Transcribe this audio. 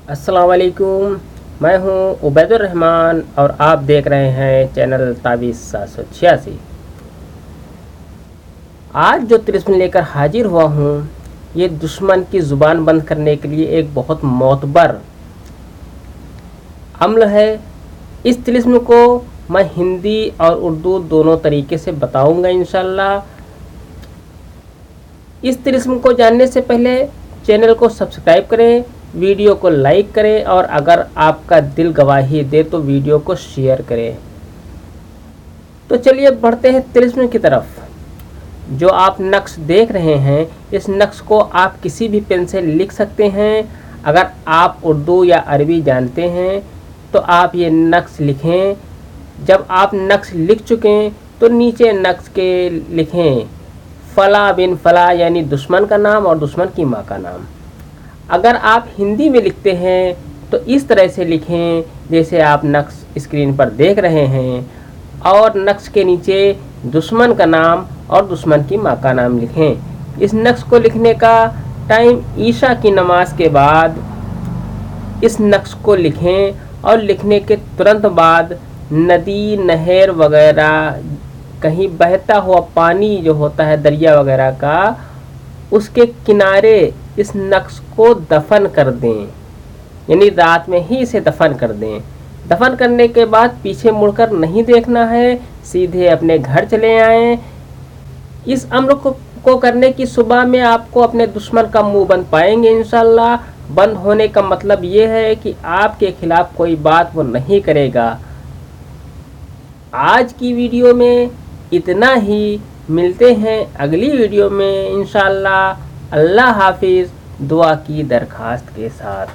अस्सलाम वालेकुम। मैं हूं उबैदुर रहमान और आप देख रहे हैं चैनल ताबीज़ 786। आज जो तिलिस्म लेकर हाजिर हुआ हूं, ये दुश्मन की ज़ुबान बंद करने के लिए एक बहुत मोतबर अमल है। इस तिलिस्म को मैं हिंदी और उर्दू दोनों तरीके से बताऊंगा इंशाल्लाह। इस तिलिस्म को जानने से पहले चैनल को सब्सक्राइब करें, वीडियो को लाइक करें और अगर आपका दिल गवाही दे तो वीडियो को शेयर करें। तो चलिए बढ़ते हैं तिलिस्म की तरफ। जो आप नक्श देख रहे हैं, इस नक्श को आप किसी भी पेन से लिख सकते हैं। अगर आप उर्दू या अरबी जानते हैं तो आप ये नक्श लिखें। जब आप नक्श लिख चुकें तो नीचे नक्श के लिखें फ़ला बिन फ़ला, यानी दुश्मन का नाम और दुश्मन की माँ का नाम। अगर आप हिंदी में लिखते हैं तो इस तरह से लिखें जैसे आप नक्श स्क्रीन पर देख रहे हैं, और नक्श के नीचे दुश्मन का नाम और दुश्मन की माँ का नाम लिखें। इस नक्श को लिखने का टाइम ईशा की नमाज के बाद इस नक्श को लिखें, और लिखने के तुरंत बाद नदी, नहर वगैरह, कहीं बहता हुआ पानी जो होता है दरिया वगैरह का, उसके किनारे इस नक्श को दफन कर दें, यानी रात में ही इसे दफन कर दें। दफन करने के बाद पीछे मुड़कर नहीं देखना है, सीधे अपने घर चले आएं। इस अम्र को करने की सुबह में आपको अपने दुश्मन का मुंह बंद पाएंगे इंशाल्लाह। बंद होने का मतलब ये है कि आपके खिलाफ कोई बात वो नहीं करेगा। आज की वीडियो में इतना ही। मिलते हैं अगली वीडियो में इंशाल्लाह। अल्लाह हाफिज़, दुआ की दरखास्त के साथ।